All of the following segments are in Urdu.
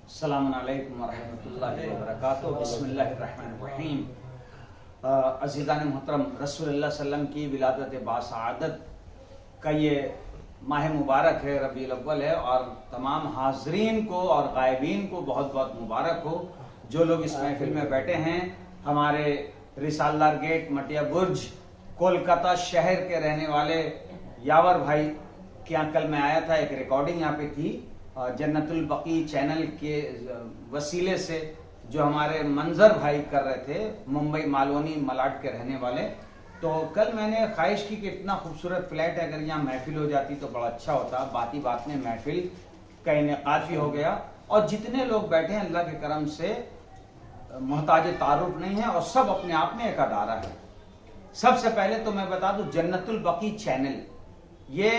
السلام علیکم ورحمۃ اللہ وبرکاتہ۔ بسم اللہ الرحمن الرحیم۔ عزیزان محترم، رسول اللہ صلی اللہ علیہ وسلم کی ولادت باسعادت کا یہ ماہ مبارک ہے، ربیع الاول ہے، اور تمام حاضرین کو اور غائبین کو بہت بہت مبارک ہو۔ جو لوگ اس محفل میں بیٹھے ہیں، ہمارے رسالدار گیٹ مٹیا برج کولکاتہ شہر کے رہنے والے یاور بھائی کے یہاں کل میں آیا تھا، ایک ریکارڈنگ یہاں پہ تھی جنت البقیع چینل کے وسیلے سے، جو ہمارے منظر بھائی کر رہے تھے، ممبئی مالونی ملاڈ کے رہنے والے۔ تو کل میں نے خواہش کی کہ اتنا خوبصورت فلیٹ ہے، اگر یہاں محفل ہو جاتی تو بڑا اچھا ہوتا۔ باتی بات میں محفل کا انعقاد بھی ہو گیا، اور جتنے لوگ بیٹھے ہیں اللہ کے کرم سے محتاج تعارف نہیں ہے، اور سب اپنے آپ میں ایک ادارہ ہے۔ سب سے پہلے تو میں بتا دوں، جنت البقیع چینل، یہ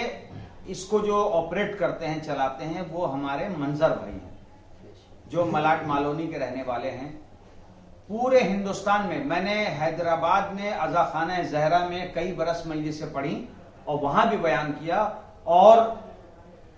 اس کو جو آپریٹ کرتے ہیں، چلاتے ہیں، وہ ہمارے منظر بھائی ہیں، جو ملاٹ مالونی کے رہنے والے ہیں۔ پورے ہندوستان میں نے حیدرآباد میں عزا خانہ زہرا میں کئی برس مجلسیں پڑھی اور وہاں بھی بیان کیا، اور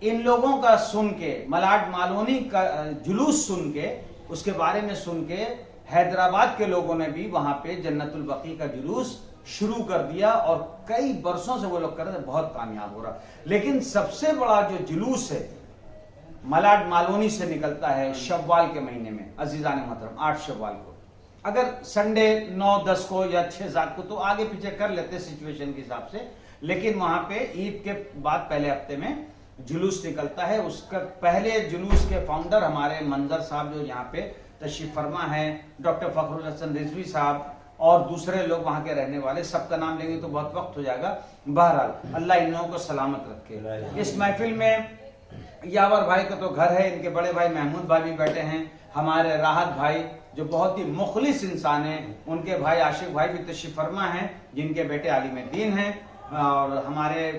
ان لوگوں کا سن کے، ملاٹ مالونی کا جلوس سن کے، اس کے بارے میں سن کے، حیدرآباد کے لوگوں نے بھی وہاں پہ جنت البقیع کا جلوس شروع کر دیا، اور کئی برسوں سے وہ لوگ کر رہے ہیں، بہت کامیاب ہو رہا۔ لیکن سب سے بڑا جو جلوس ہے ملاڈ مالونی سے نکلتا ہے شوال کے مہینے میں، عزیزان محترم، 8 شوال کو۔ اگر سنڈے 9-10 کو یا 6-7 کو تو آگے پیچھے کر لیتے سچویشن کے حساب سے، لیکن وہاں پہ عید کے بعد پہلے ہفتے میں جلوس نکلتا ہے۔ اس کا پہلے جلوس کے فاؤنڈر ہمارے منظر صاحب، جو یہاں پہ تشریف فرما ہے، ڈاکٹر فخر الحسن رضوی صاحب، اور دوسرے لوگ وہاں کے رہنے والے، سب کا نام لیں گے تو بہت وقت ہو جائے گا۔ بہرحال اللہ ان لوگوں کو سلامت رکھے۔ اس محفل میں یاور بھائی کا تو گھر ہے، ان کے بڑے بھائی محمود بھائی بھی بیٹھے ہیں، ہمارے راحت بھائی جو بہت ہی مخلص انسان ہیں، ان کے بھائی عاشق بھائی بھی تشریف فرما ہیں، جن کے بیٹے عالم دین ہیں، اور ہمارے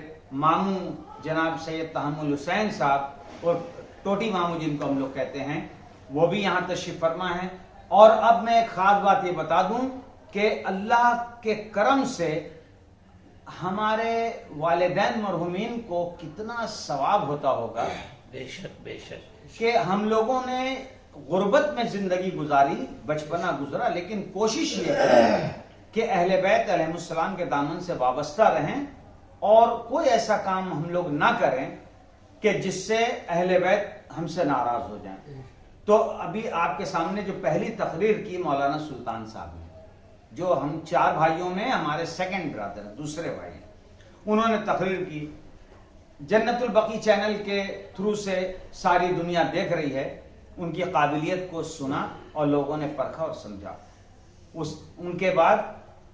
ماموں جناب سید تحمل حسین صاحب، اور ٹوٹی ماموں جن کو ہم لوگ کہتے ہیں، وہ بھی یہاں تشریف فرما ہیں۔ اور اب میں ایک خاص بات یہ بتا دوں کہ اللہ کے کرم سے ہمارے والدین مرحومین کو کتنا ثواب ہوتا ہوگا، بے شک بے شک، کہ ہم لوگوں نے غربت میں زندگی گزاری، بچپنا گزرا، لیکن کوشش یہ کی کہ اہل بیت علیہ السلام کے دامن سے وابستہ رہیں، اور کوئی ایسا کام ہم لوگ نہ کریں کہ جس سے اہل بیت ہم سے ناراض ہو جائیں۔ تو ابھی آپ کے سامنے جو پہلی تقریر کی مولانا سلطان صاحب نے، جو ہم 4 بھائیوں میں ہمارے سیکنڈ برادر، دوسرے بھائی ہیں، انہوں نے تقریر کی۔ جنت البقیع چینل کے تھرو سے ساری دنیا دیکھ رہی ہے، ان کی قابلیت کو سنا اور لوگوں نے پرکھا اور سمجھا۔ ان کے بعد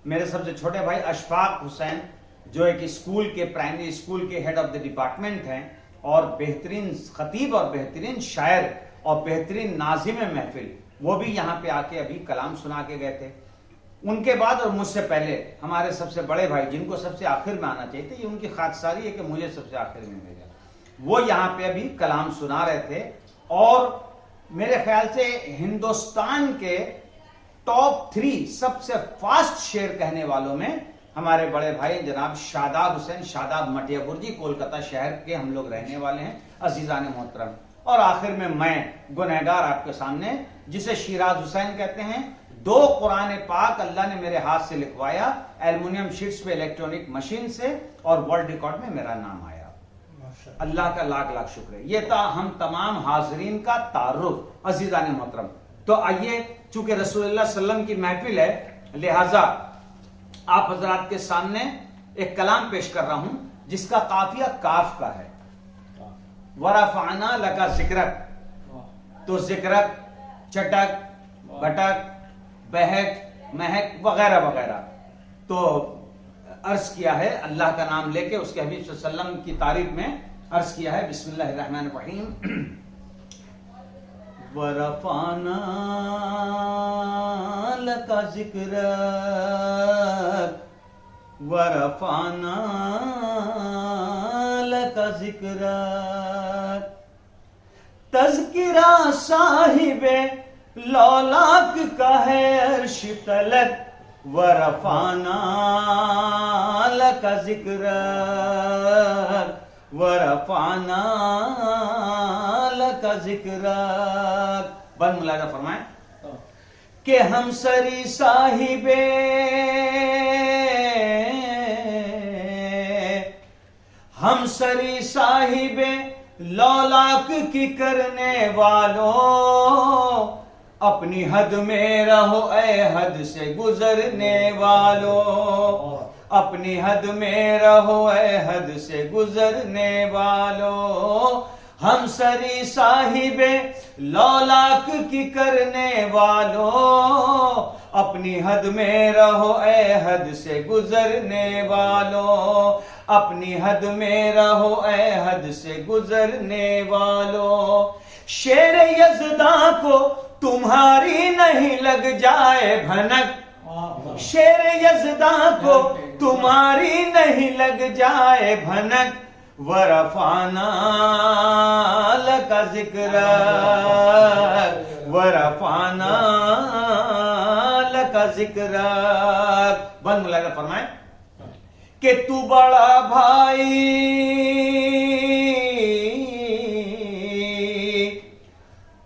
میرے سب سے چھوٹے بھائی اشفاق حسین، جو ایک اسکول کے، پرائمری اسکول کے ہیڈ آف دی ڈپارٹمنٹ ہیں، اور بہترین خطیب اور بہترین شاعر اور بہترین ناظم محفل، وہ بھی یہاں پہ آ کے ابھی کلام سنا کے گئے تھے۔ ان کے بعد اور مجھ سے پہلے ہمارے سب سے بڑے بھائی، جن کو سب سے آخر میں آنا چاہیے تھے، یہ ان کی خاکساری ہے کہ مجھے سب سے آخر میں بھیجا، وہ یہاں پہ ابھی کلام سنا رہے تھے۔ اور میرے خیال سے ہندوستان کے ٹاپ 3 سب سے فاسٹ شعر کہنے والوں میں ہمارے بڑے بھائی جناب شاداب حسین، شاداب مٹیا برجی، کولکاتہ شہر کے ہم لوگ رہنے والے ہیں، عزیزان محترم۔ اور آخر میں گنہگار آپ کے سامنے، جسے شیراز حسین کہتے ہیں، 2 قرآن پاک اللہ نے میرے ہاتھ سے لکھوایا، ایلومینیم شیٹس پہ الیکٹرانک مشین سے، اور ورلڈ ریکارڈ میں میرا نام آیا۔ اللہ کا لاکھ لاکھ شکر ہے۔ یہ تھا ہم تمام حاضرین کا تعارف، عزیزان محترم۔ تو آئیے، چونکہ رسول اللہ صلی اللہ علیہ وسلم کی محفل ہے، لہٰذا آپ حضرات کے سامنے ایک کلام پیش کر رہا ہوں، جس کا قافیہ کاف کا ہے۔ وَرَفَعْنَا لَكَ ذِكْرَكَ، تو ذکرک، چٹک، بٹک، بہک، مہک وغیرہ وغیرہ، تو عرض کیا ہے اللہ کا نام لے کے، اس کے حبیب صلی اللہ علیہ وسلم کی تعریف میں عرض کیا ہے۔ بسم اللہ الرحمن الرحیم۔ وَرَفَعْنَا لَكَ ذِكْرَكَ وَرَفَعْنَا لَكَ ذِكْرَكَ، تذکرہ صاحب لولاک کا ہے عرش تلک، وَرَفَعْنَا لَكَ ذِكْرَكَ ورفعنا لك ذکرک. بند ملاحظہ فرمائیں کہ ہم سری صاحب لولاک کی کرنے والوں، اپنی حد میں رہو اے حد سے گزرنے والوں، اپنی حد میں رہو اے حد سے گزرنے والوں. ہم سری صاحب لولاک کی کرنے والوں، اپنی حد میں رہو اے حد سے گزرنے والوں، اپنی حد میں رہو اے حد سے گزرنے والوں. شیر یزداں کو تمہاری نہیں لگ جائے بھنک، شیر یزداں کو تمہاری نہیں لگ جائے بھنک. ورفعنا لك ذکرک، ورفعنا لك ذکرک. بند ملاحظہ فرمائیں کہ تو بڑا بھائی،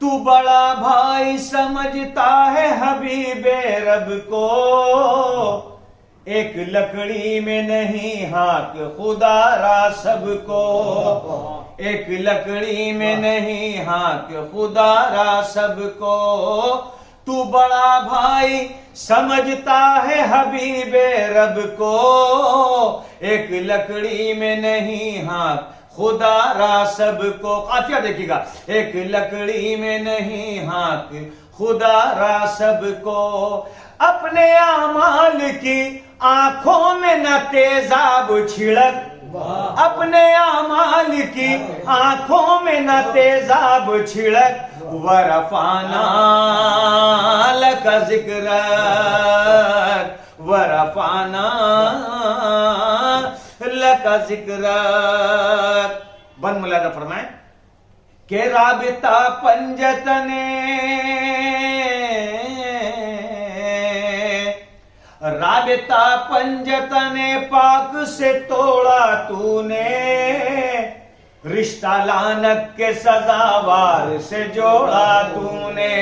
تو بڑا بھائی سمجھتا ہے حبیب رب کو، ایک لکڑی میں نہیں ہاتھ خدا را سب کو، ایک لکڑی میں نہیں ہاتھ خدا را سب کو. تو بڑا بھائی سمجھتا ہے حبیب رب کو، ایک لکڑی میں نہیں ہاتھ خدا را سب کو. قافیہ دیکھیے گا، ایک لکڑی میں نہیں ہاتھ خدا را سب کو. اپنے اعمال کی آنکھوں میں نہ تیزاب چھڑک، اپنے اعمال کی آنکھوں میں نہ تیزاب چھڑک. ورفعنا لك ذکرک، ورفعنا لك ذکرک. بند ملاحظہ فرمائیں کہ رابطہ پنجتن پاک سے توڑا تو نے، رشتہ لعنت کے سزاوار سے جوڑا تو نے،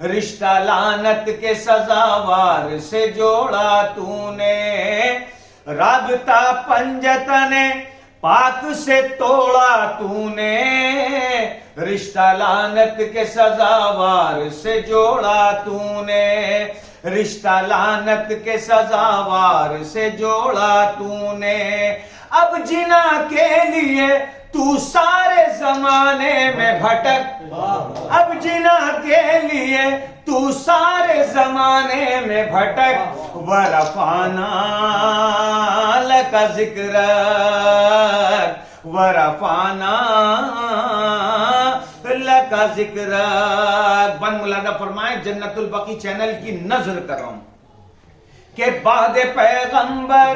رشتہ لعنت کے سزاوار سے جوڑا تو نے. رابطہ پنجتن پاک سے توڑا تو نے، رشتہ لعنت کے سزاوار سے جوڑا تو نے، رشتہ لعنت کے سزاوار سے جوڑا تو نے. اب جنا کے لیے تو سارے زمانے میں بھٹک، اب جنا کے لیے تو سارے زمانے میں بھٹک. ورفعنا لك ذکرک، ورفعنا لك ذکرک. بند ملاحظہ فرمائیں، جنت البقی چینل کی نظر کر رہا ہوں کہ بعد پیغمبر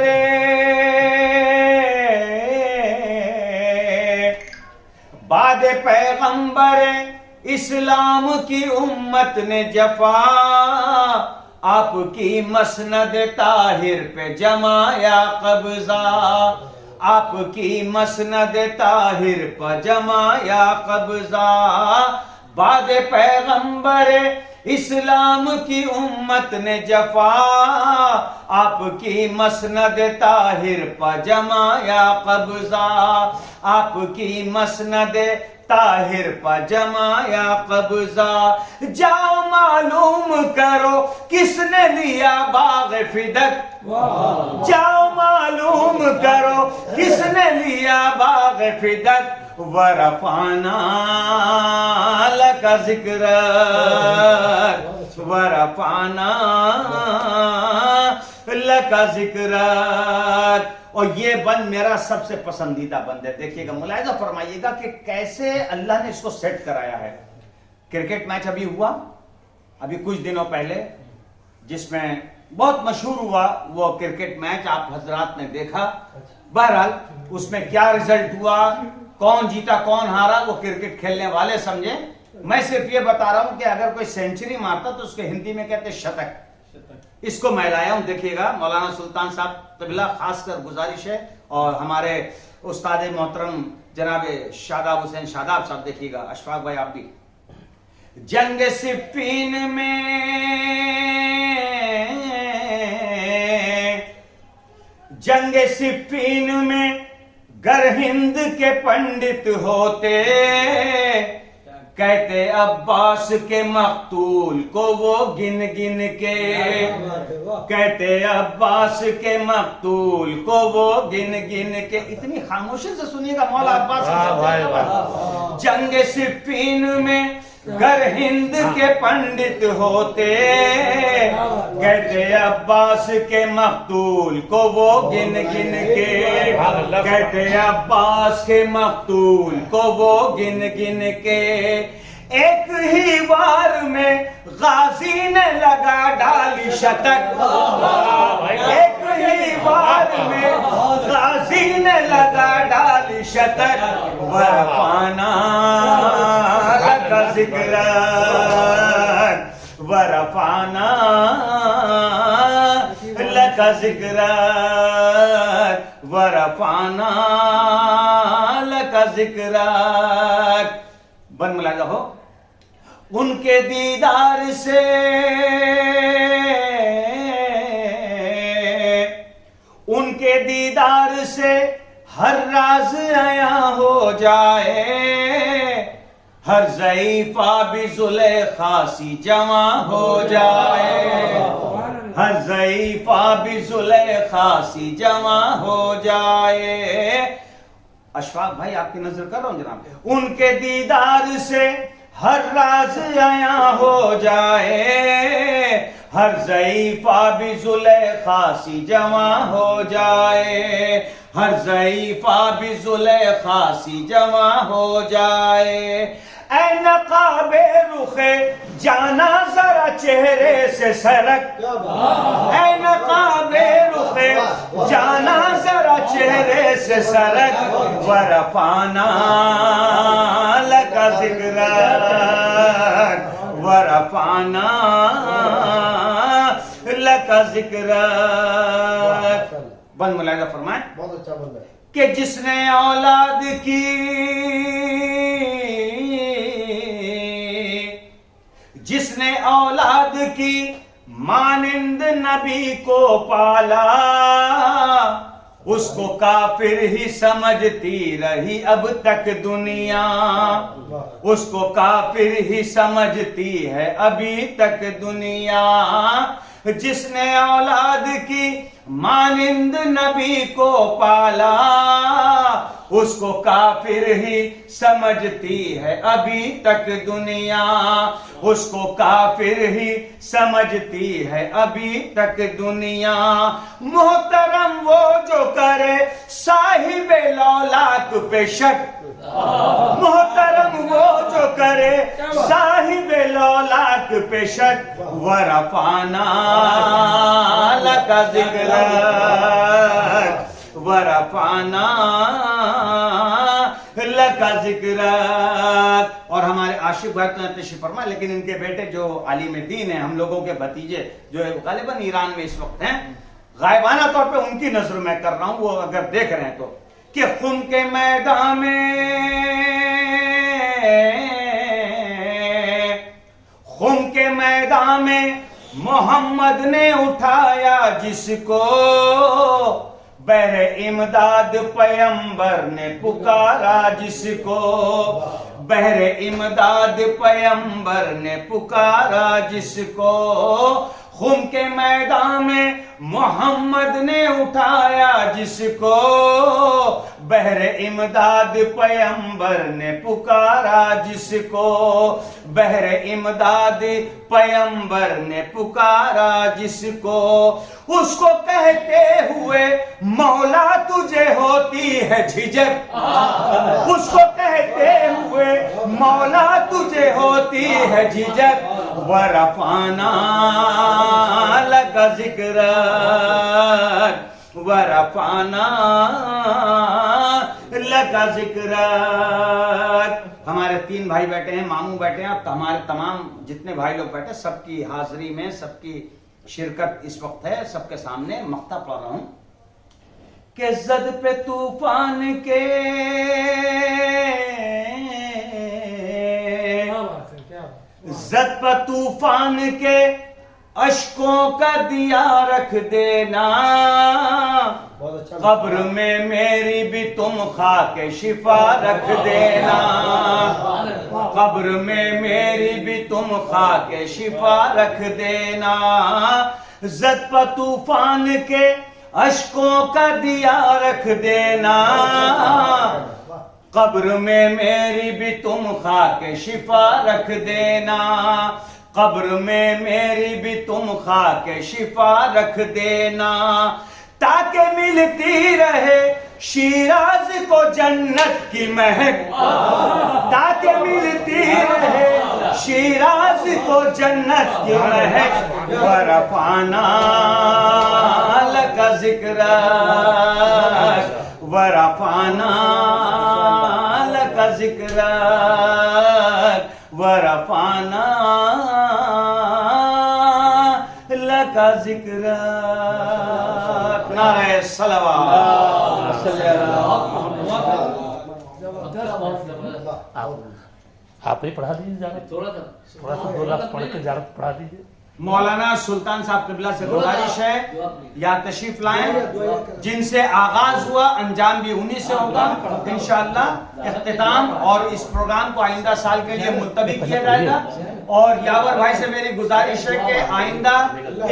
اسلام کی امت نے جفا، آپ کی مسند طاہر پہ جمایا قبضہ، آپ کی مسند طاہر پہ جمایا قبضہ. بعد پیغمبر اسلام کی امت نے جفا، آپ کی مسند طاہر پہ جمایا قبضہ، آپ کی مسند طاہر پہ جمایا قبضہ. جاؤ معلوم کرو کس نے لیا باغ فدق، جاؤ معلوم کرو کس نے لیا باغ فدق. ورفعنا لك ذکرک، ورفعنا لك ذکرک. اور یہ بند میرا سب سے پسندیدہ بند ہے. دیکھیے گا، ملاحظہ فرمائیے گا کہ کیسے اللہ نے اس کو سیٹ کرایا ہے. کرکٹ میچ ابھی ہوا، ابھی کچھ دنوں پہلے، جس میں بہت مشہور ہوا وہ کرکٹ میچ، آپ حضرات نے دیکھا. بہرحال اس میں کیا رزلٹ ہوا، کون جیتا کون ہارا، وہ کرکٹ کھیلنے والے سمجھے. میں صرف یہ بتا رہا ہوں کہ اگر کوئی سینچری مارتا تو اس کے ہندی میں کہتے شتک. اس کو میں لایا ہوں، دیکھیے گا. مولانا سلطان صاحب قبلہ خاص کر گزارش ہے اور ہمارے استاد محترم جناب شاداب حسین شاداب صاحب دیکھیے گا، اشفاق بھائی آپ بھی. جنگ صفین میں جنگ صفین میں گر ہند کے پنڈت ہوتے، کہتے عباس کے مقتول کو وہ گن گن کے، کہتے عباس کے مقتول کو وہ گن گن کے. اتنی خاموشی سے سنیے گا مولا عباس کی. جنگ صفین میں گر ہند کے پنڈت ہوتے، کہتے عباس کے مقتول کو وہ گن گن کے، کہتے عباس کے مقتول کو وہ گن گن کے. ایک ہی بار میں غازی نے لگا ڈالی شتک، ایک ہی بار میں غازی نے لگا ڈالی شتک، ورفانا لگا ذکر، ورفانا لگا ذکر، ورفانا لگا ذکر. بن ملاحظہ ہو ان کے دیدار سے، ان کے دیدار سے ہر راز عیاں ہو جائے، ہر ضعیفہ بھی زلیخا سی جمع ہو جائے، ہر ضعیفہ بھی زلیخا سی جمع ہو جائے. اشفاق بھائی آپ کی نظر کر رہا ہوں جناب. ان کے دیدار سے ہر راز عیاں ہو جائے، ہر ضعیفہ بھی زلیخا سی جمع ہو جائے، ہر ضعیفہ بھی زلیخا سی جمع ہو جائے. اے نقاب رخ جانا ذرا چہرے سے سرک، اے نقاب رخ جانا ذرا چہرے سے سرک، ورفانا لگا ذکر، ورفانا لگا ذکر. بند ملاحظہ فرمائیں. بہت اچھا بند ہے کہ جس نے اولاد کی، جس نے اولاد کی مانند نبی کو پالا، اس کو کافر ہی سمجھتی رہی اب تک دنیا، اس کو کافر ہی سمجھتی ہے ابھی تک دنیا. جس نے اولاد کی مانند نبی کو پالا، اس کو کافر ہی سمجھتی ہے ابھی تک دنیا، اس کو کافر ہی سمجھتی ہے ابھی تک دنیا. محترم وہ جو کرے صاحب لولاک پہ شک، محترم وہ جو کرے صاحب لولاک پہ شک، ورفانا لگا ذکر، ورفانا لگا ذکر. اور ہمارے عاشق بھائی تو تشریف فرما، لیکن ان کے بیٹے جو عالم دین ہیں، ہم لوگوں کے بھتیجے جو غالباً ایران میں اس وقت ہیں، غائبانہ طور پہ ان کی نظر میں کر رہا ہوں، وہ اگر دیکھ رہے ہیں تو، کہ خون کے میدان میں، خون کے میدان میں محمد نے اٹھایا جس کو، بہر امداد پیمبر نے پکارا جس کو، بہر امداد پیمبر نے پکارا جس کو. خون کے میدان میں محمد نے اٹھایا جس کو، بہر امداد پیمبر نے پکارا جس کو، بہر امداد پیمبر نے پکارا جس کو. اس کو کہتے ہوئے مولا تجھے ہوتی ہے جھجک، اس کو کہتے ہوئے مولا تجھے ہوتی ہے جھجک، ورفانا لگا ذکر، ورفانا لگا ذکر. ہمارے 3 بھائی بیٹھے ہیں، ماموں بیٹھے ہیں، اب ہمارے تمام جتنے بھائی لوگ بیٹھے سب کی حاضری میں سب کی شرکت اس وقت ہے، سب کے سامنے مقطع پڑھ رہا ہوں کہ زد پہ طوفان کے زد پہ طوفان کے اشکوں کا دیا رکھ دینا، قبر میں میری بھی تم خاک شفا رکھ دینا، قبر میں میری بھی تم خاک شفا رکھ دینا، زد پہ طوفان کے اشکوں کا دیا رکھ دینا، قبر میں میری بھی تم خاک شفا رکھ دینا، قبر میں میری بھی تم خاک شفا رکھ دینا، تاکہ ملتی رہے شیراز کو جنت کی مہک، تاکہ ملتی رہے شیراز کو جنت کی مہک، ورفعنا لک ذکرک، ورفعنا لک ذکرک، ورفعنا لک ذکرک۔ نعرہ صلوات۔ آپ ہی پڑھا دیجیے زیادہ، تھوڑا سا 2 لفظ پڑھ کے زیادہ پڑھا دیجیے۔ مولانا سلطان صاحب قبلہ سے گزارش ہے یا تشریف لائیں، جن سے آغاز ہوا انجام بھی انہی سے ہوگا انشاءاللہ۔ اختتام اور اس پروگرام کو آئندہ سال کے لیے ملتوی کیا جائے گا، اور یاور بھائی سے میری گزارش ہے کہ آئندہ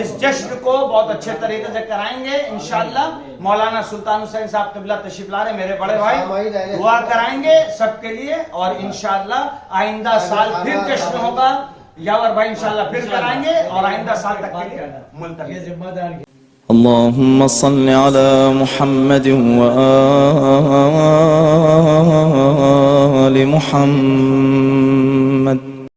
اس جشن کو بہت اچھے طریقے سے کرائیں گے انشاءاللہ۔ مولانا سلطان حسین صاحب قبلہ تشریف لا رہے، میرے بڑے بھائی دعا کرائیں گے سب کے لیے، اور انشاءاللہ آئندہ سال پھر جشن ہوگا، یاور بھائی انشاءاللہ پھر کرائیں گے، اور آئندہ سال تک کے لیے ملتوی۔ اللهم صل على محمد وآل محمد